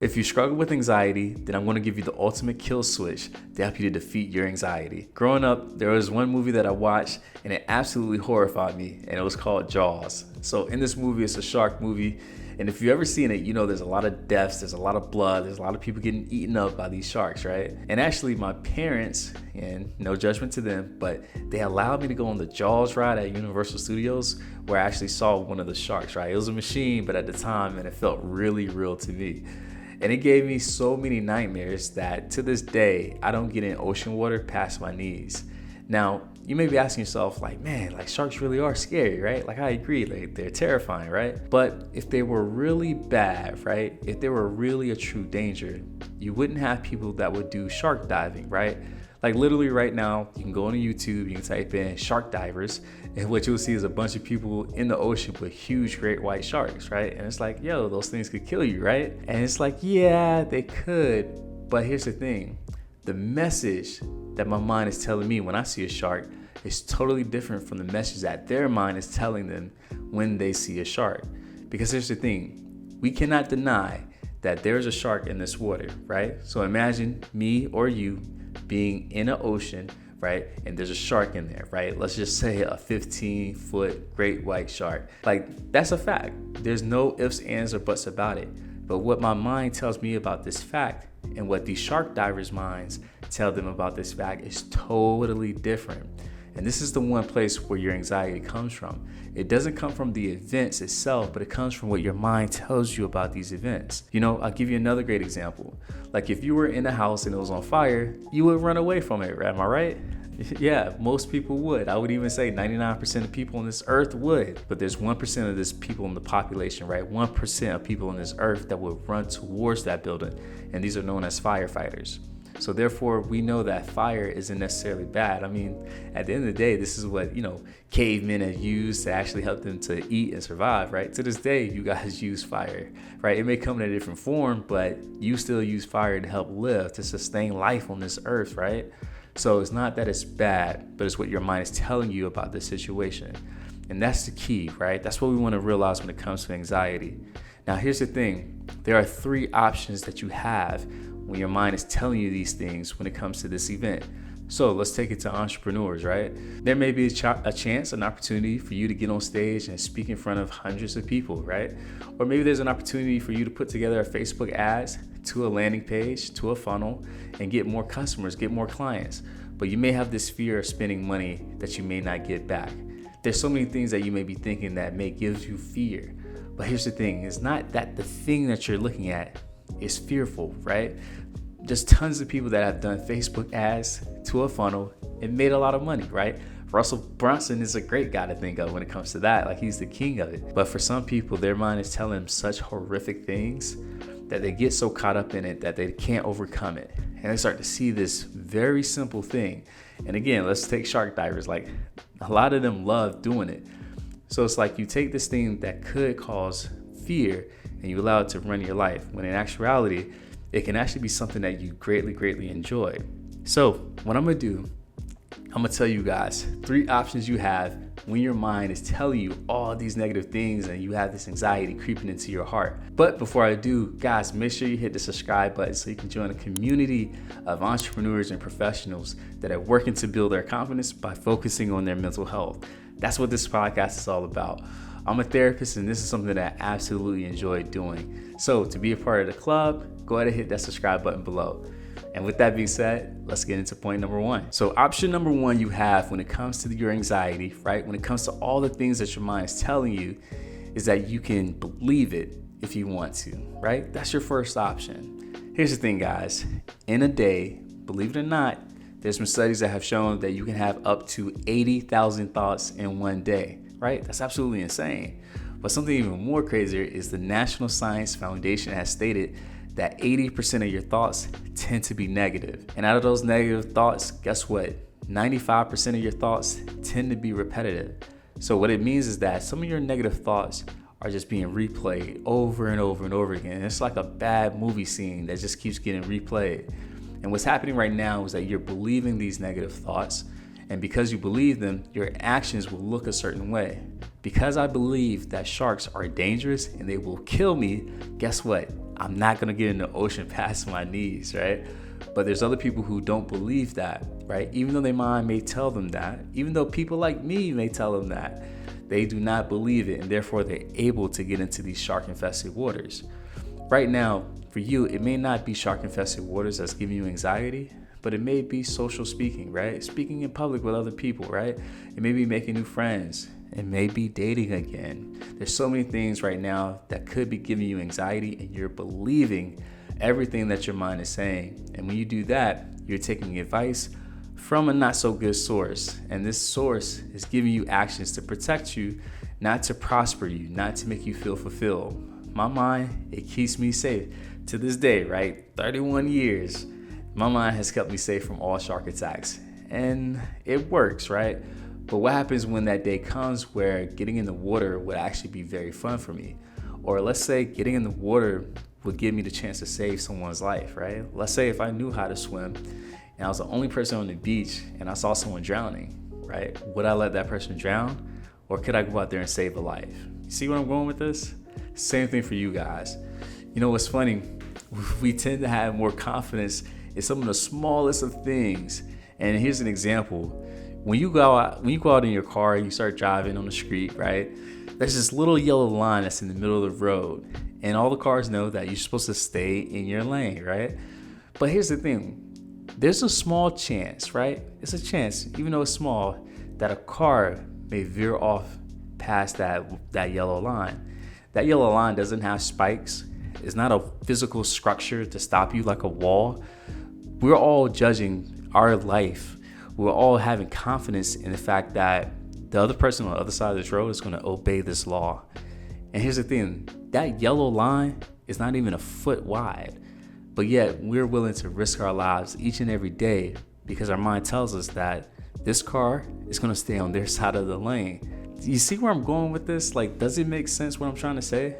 If you struggle with anxiety, then I'm going to give you the ultimate kill switch to help you to defeat your anxiety. Growing up, there was one movie that I watched and it absolutely horrified me, and it was called Jaws. So in this movie, it's a shark movie, and if you've ever seen it, you know there's a lot of deaths, there's a lot of blood, there's a lot of people getting eaten up by these sharks, right? And actually my parents, and no judgment to them, but they allowed me to go on the Jaws ride at Universal Studios, where I actually saw one of the sharks, right? It was a machine, but at the time, and it felt really real to me. And it gave me so many nightmares that to this day, I don't get in ocean water past my knees. Now, you may be asking yourself, like, man, like sharks really are scary, right? Like, I agree, like they're terrifying, right? But if they were really bad, right? If they were really a true danger, you wouldn't have people that would do shark diving, right? Like literally right now, you can go on YouTube, you can type in shark divers, and what you'll see is a bunch of people in the ocean with huge great white sharks, right? And it's like, yo, those things could kill you, right? And it's like, yeah, they could. But here's the thing. The message that my mind is telling me when I see a shark is totally different from the message that their mind is telling them when they see a shark. Because here's the thing. We cannot deny that there's a shark in this water, right? So imagine me or you being in an ocean, right? And there's a shark in there, right? Let's just say a 15-foot great white shark. Like, that's a fact. There's no ifs, ands, or buts about it. But what my mind tells me about this fact and what these shark divers' minds tell them about this fact is totally different. And this is the one place where your anxiety comes from. It doesn't come from the events itself, but it comes from what your mind tells you about these events. You know, I'll give you another great example. Like if you were in a house and it was on fire, you would run away from it, am I right? Yeah, most people would. I would even say 99% of people on this earth would. But there's 1% of this people in the population, right? 1% of people on this earth that would run towards that building. And these are known as firefighters. So therefore, we know that fire isn't necessarily bad. I mean, at the end of the day, this is what, cavemen have used to actually help them to eat and survive, right? To this day, you guys use fire, right? It may come in a different form, but you still use fire to help live, to sustain life on this earth, right? So it's not that it's bad, but it's what your mind is telling you about the situation. And that's the key, right? That's what we want to realize when it comes to anxiety. Now, here's the thing. There are 3 options that you have when your mind is telling you these things when it comes to this event. So let's take it to entrepreneurs, right? There may be a chance, an opportunity for you to get on stage and speak in front of hundreds of people, right? Or maybe there's an opportunity for you to put together a Facebook ads to a landing page, to a funnel, and get more customers, get more clients. But you may have this fear of spending money that you may not get back. There's so many things that you may be thinking that may give you fear. But here's the thing, it's not that the thing that you're looking at is fearful, right? There's tons of people that have done Facebook ads to a funnel and made a lot of money, right? Russell Brunson is a great guy to think of when it comes to that. Like, he's the king of it. But for some people, their mind is telling them such horrific things that they get so caught up in it that they can't overcome it. And they start to see this very simple thing. And again, let's take shark divers. Like, a lot of them love doing it. So it's like you take this thing that could cause fear and you allow it to run your life, when in actuality, it can actually be something that you greatly, greatly enjoy. So what I'm gonna do, I'm gonna tell you guys 3 options you have when your mind is telling you all these negative things and you have this anxiety creeping into your heart. But before I do, guys, make sure you hit the subscribe button so you can join a community of entrepreneurs and professionals that are working to build their confidence by focusing on their mental health. That's what this podcast is all about. I'm a therapist, and this is something that I absolutely enjoy doing. So to be a part of the club, go ahead and hit that subscribe button below. And with that being said, let's get into point number 1. So option number 1 you have when it comes to your anxiety, right? When it comes to all the things that your mind is telling you, is that you can believe it if you want to, right? That's your first option. Here's the thing, guys. In a day, believe it or not, there's some studies that have shown that you can have up to 80,000 thoughts in one day, right? That's absolutely insane. But something even more crazier is the National Science Foundation has stated that 80% of your thoughts tend to be negative. And out of those negative thoughts, guess what? 95% of your thoughts tend to be repetitive. So what it means is that some of your negative thoughts are just being replayed over and over and over again. It's like a bad movie scene that just keeps getting replayed. And what's happening right now is that you're believing these negative thoughts. And because you believe them, your actions will look a certain way. Because I believe that sharks are dangerous and they will kill me, guess what? I'm not going to get in the ocean past my knees, right? But there's other people who don't believe that, right? Even though their mind may tell them that, even though people like me may tell them that, they do not believe it, and therefore they're able to get into these shark-infested waters. Right now, for you, it may not be shark-infested waters that's giving you anxiety, but it may be social speaking, right? Speaking in public with other people, right? It may be making new friends. It may be dating again. There's so many things right now that could be giving you anxiety, and you're believing everything that your mind is saying. And when you do that, you're taking advice from a not so good source. And this source is giving you actions to protect you, not to prosper you, not to make you feel fulfilled. My mind, it keeps me safe. To this day, right? 31 years, my mind has kept me safe from all shark attacks. And it works, right? But what happens when that day comes where getting in the water would actually be very fun for me? Or let's say getting in the water would give me the chance to save someone's life, right? Let's say if I knew how to swim and I was the only person on the beach and I saw someone drowning, right? Would I let that person drown? Or could I go out there and save a life? You see where I'm going with this? Same thing for you guys. You know what's funny? We tend to have more confidence in some of the smallest of things. And here's an example. When you go out in your car and you start driving on the street, right? There's this little yellow line that's in the middle of the road. And all the cars know that you're supposed to stay in your lane, right? But here's the thing. There's a small chance, right? It's a chance, even though it's small, that a car may veer off past that yellow line. That yellow line doesn't have spikes. It's not a physical structure to stop you like a wall. We're all judging our life. We're all having confidence in the fact that the other person on the other side of this road is going to obey this law. And here's the thing. That yellow line is not even a foot wide. But yet we're willing to risk our lives each and every day because our mind tells us that this car is going to stay on their side of the lane. You see where I'm going with this? Like, does it make sense what I'm trying to say?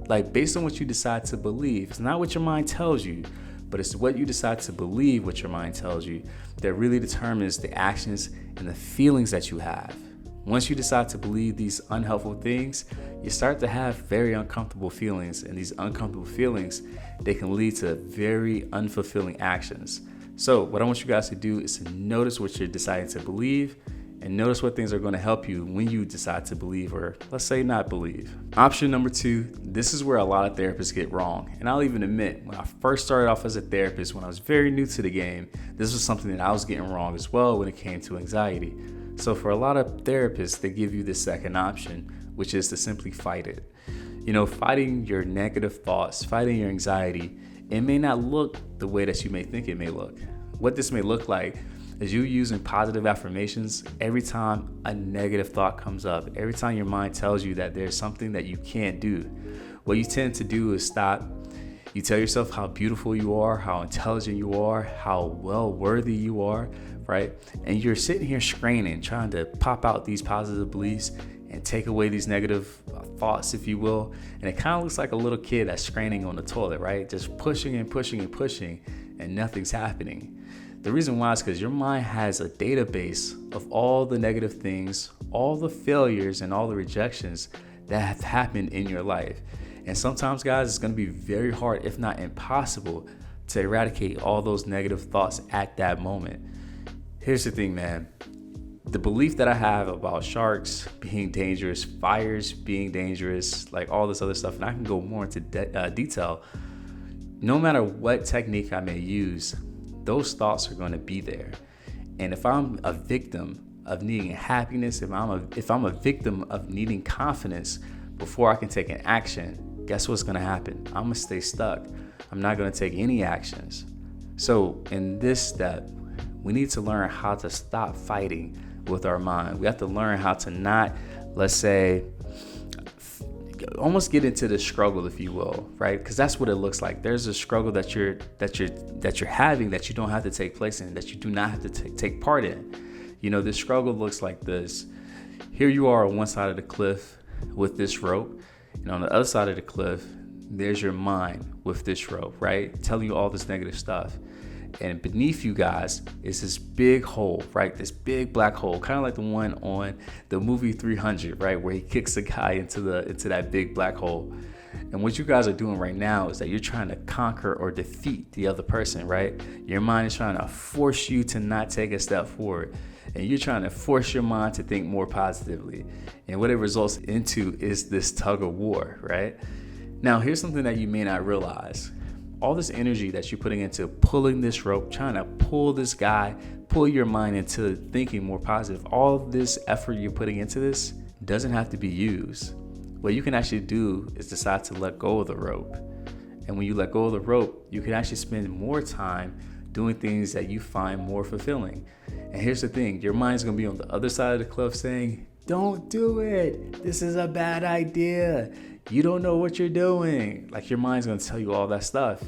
Like, based on what you decide to believe, it's not what your mind tells you, but it's what you decide to believe what your mind tells you that really determines the actions and the feelings that you have. Once you decide to believe these unhelpful things, you start to have very uncomfortable feelings, and these uncomfortable feelings, they can lead to very unfulfilling actions. So what I want you guys to do is to notice what you're deciding to believe and notice what things are going to help you when you decide to believe, or let's say not believe. Option number 2, this is where a lot of therapists get wrong. And I'll even admit, when I first started off as a therapist, when I was very new to the game, this was something that I was getting wrong as well when it came to anxiety. So for a lot of therapists, they give you this second option, which is to simply fight it. You know, fighting your negative thoughts, fighting your anxiety, it may not look the way that you may think it may look. What this may look like is you using positive affirmations every time a negative thought comes up, every time your mind tells you that there's something that you can't do. What you tend to do is stop. You tell yourself how beautiful you are, how intelligent you are, how well worthy you are, right? And you're sitting here straining, trying to pop out these positive beliefs and take away these negative thoughts, if you will. And it kind of looks like a little kid that's straining on the toilet, right? Just pushing and pushing and pushing, and nothing's happening. The reason why is because your mind has a database of all the negative things, all the failures, and all the rejections that have happened in your life. And sometimes, guys, it's going to be very hard, if not impossible, to eradicate all those negative thoughts at that moment. Here's the thing, man. The belief that I have about sharks being dangerous, fires being dangerous, like all this other stuff, and I can go more into detail, no matter what technique I may use, those thoughts are going to be there. And if I'm a victim of needing happiness, if I'm a victim of needing confidence before I can take an action, guess what's going to happen? I'm going to stay stuck. I'm not going to take any actions. So in this step, we need to learn how to stop fighting with our mind. We have to learn how to not, let's say, almost get into the struggle, if you will, right? Because that's what it looks like. There's a struggle that you're having that you don't have to take place in, that you do not have to take part in. You know, this struggle looks like this. Here you are on one side of the cliff with this rope, and on the other side of the cliff, there's your mind with this rope, right? Telling you all this negative stuff. And beneath you guys is this big hole, right? This big black hole, kind of like the one on the movie 300, right? Where he kicks the guy into that big black hole. And what you guys are doing right now is that you're trying to conquer or defeat the other person, right? Your mind is trying to force you to not take a step forward. And you're trying to force your mind to think more positively. And what it results into is this tug of war, right? Now, here's something that you may not realize. All this energy that you're putting into pulling this rope, trying to pull this guy, pull your mind into thinking more positive, all this effort you're putting into this doesn't have to be used. What you can actually do is decide to let go of the rope. And when you let go of the rope, you can actually spend more time doing things that you find more fulfilling. And here's the thing, your mind's gonna be on the other side of the cliff saying, don't do it. This is a bad idea. You don't know what you're doing. Like, your mind's gonna tell you all that stuff.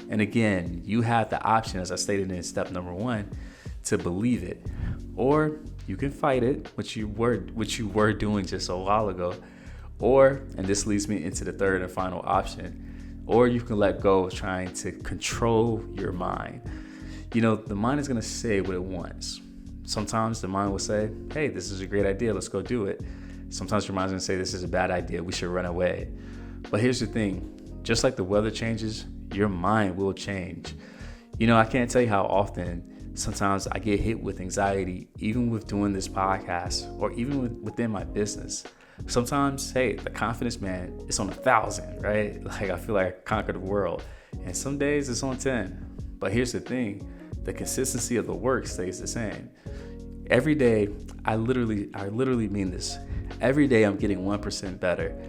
And again, you have the option, as I stated in step number 1, to believe it. Or you can fight it, which you were doing just a while ago. Or, and this leads me into the third and final option, or you can let go of trying to control your mind. You know, the mind is going to say what it wants. Sometimes the mind will say, hey, this is a great idea, let's go do it. Sometimes your mind's going to say, this is a bad idea, we should run away. But here's the thing, just like the weather changes, your mind will change. You know, I can't tell you how often sometimes I get hit with anxiety, even with doing this podcast or even within my business. Sometimes, hey, the confidence, man, it's on 1,000, right? Like, I feel like I conquered the world. And some days it's on 10. But here's the thing, the consistency of the work stays the same. Every day, I literally mean this. Every day I'm getting 1% better.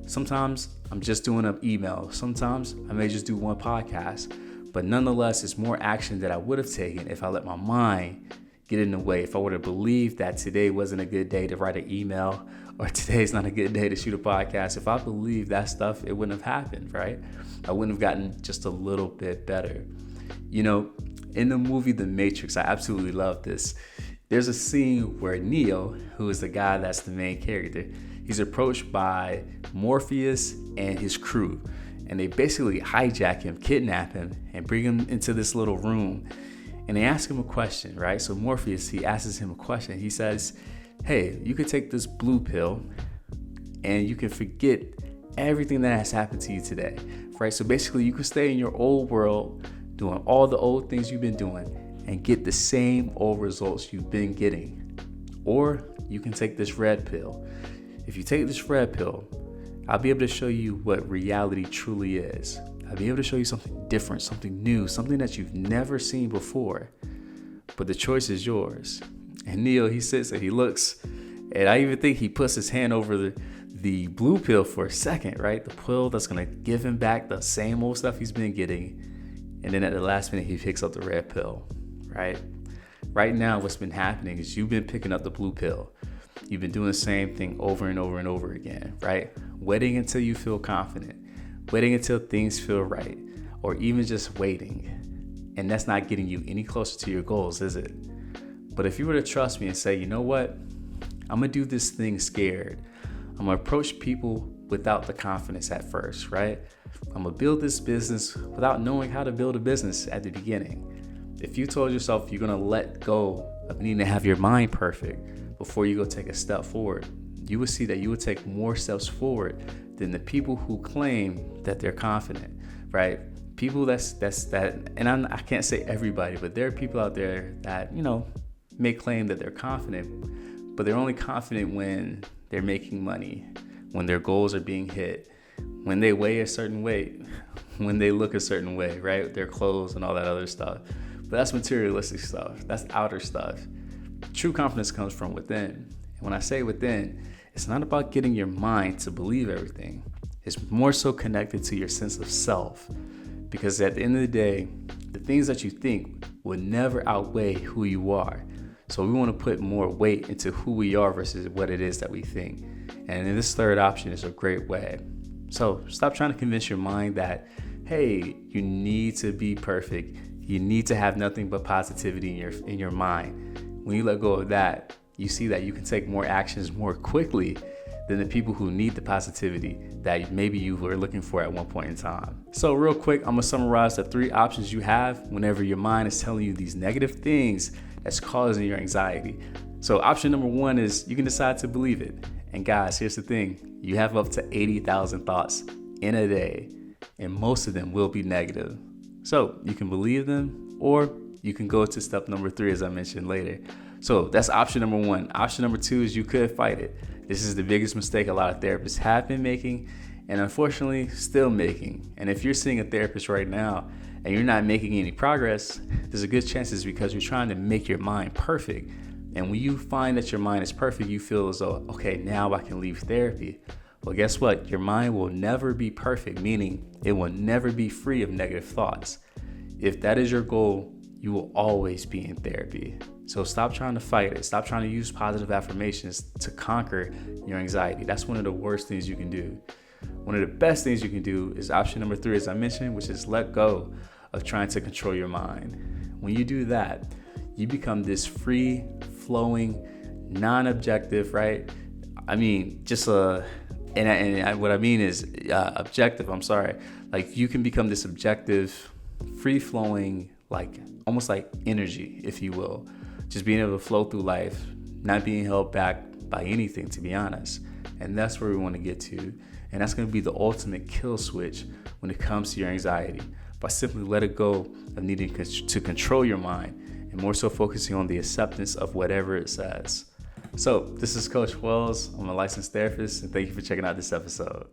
Sometimes I'm just doing an email. Sometimes I may just do one podcast. But nonetheless, it's more action that I would have taken if I let my mind get in the way. If I would have believed that today wasn't a good day to write an email, or today's not a good day to shoot a podcast, if I believed that stuff, it wouldn't have happened, right? I wouldn't have gotten just a little bit better. You know, in the movie The Matrix, I absolutely love this. There's a scene where Neo, who is the guy that's the main character, he's approached by Morpheus and his crew. And they basically hijack him, kidnap him, and bring him into this little room. And they ask him a question, right? So Morpheus, he asks him a question. He says, hey, you could take this blue pill and you can forget everything that has happened to you today, right? So basically you can stay in your old world doing all the old things you've been doing and get the same old results you've been getting. Or you can take this red pill. If you take this red pill, I'll be able to show you what reality truly is. I'll be able to show you something different, something new, something that you've never seen before. But the choice is yours. And Neo, he sits and he looks, and I even think he puts his hand over the blue pill for a second, right? The pill that's gonna give him back the same old stuff he's been getting. And then at the last minute, he picks up the red pill, right? Right now, what's been happening is you've been picking up the blue pill. You've been doing the same thing over and over and over again, right? Waiting until you feel confident, waiting until things feel right, or even just waiting. And that's not getting you any closer to your goals, is it? But if you were to trust me and say, you know what? I'm gonna do this thing scared. I'm gonna approach people without the confidence at first, right? I'm gonna build this business without knowing how to build a business at the beginning. If you told yourself you're gonna let go of needing to have your mind perfect before you go take a step forward, you would see that you would take more steps forward than the people who claim that they're confident, right? People that, and I can't say everybody, but there are people out there that, you know, may claim that they're confident, but they're only confident when they're making money, when their goals are being hit, when they weigh a certain weight, when they look a certain way, right? Their clothes and all that other stuff. But that's materialistic stuff. That's outer stuff. True confidence comes from within. And when I say within, it's not about getting your mind to believe everything. It's more so connected to your sense of self. Because at the end of the day, the things that you think will never outweigh who you are. So we want to put more weight into who we are versus what it is that we think. And this third option is a great way. So stop trying to convince your mind that, hey, you need to be perfect. You need to have nothing but positivity in your mind. When you let go of that, you see that you can take more actions more quickly than the people who need the positivity that maybe you were looking for at one point in time. So real quick, I'm gonna summarize the 3 options you have whenever your mind is telling you these negative things that's causing your anxiety. So option number 1 is you can decide to believe it. And guys, here's the thing. You have up to 80,000 thoughts in a day, and most of them will be negative. So you can believe them, or you can go to step number 3, as I mentioned later. So that's option number 1. Option number 2 is you could fight it. This is the biggest mistake a lot of therapists have been making, and unfortunately still making. And if you're seeing a therapist right now and you're not making any progress, there's a good chance it's because you're trying to make your mind perfect. And when you find that your mind is perfect, you feel as though, okay, now I can leave therapy. Well, guess what? Your mind will never be perfect, meaning it will never be free of negative thoughts. If that is your goal, you will always be in therapy. So stop trying to fight it. Stop trying to use positive affirmations to conquer your anxiety. That's one of the worst things you can do. One of the best things you can do is option number 3, as I mentioned, which is let go of trying to control your mind. When you do that, you become this free flowing, non-objective, right? I mean, what I mean is objective. I'm sorry. Like you can become this objective, free flowing, like almost like energy, if you will, just being able to flow through life, not being held back by anything, to be honest. And that's where we want to get to. And that's going to be the ultimate kill switch when it comes to your anxiety, by simply letting go of needing to control your mind and more so focusing on the acceptance of whatever it says. So this is Coach Wells. I'm a licensed therapist, and thank you for checking out this episode.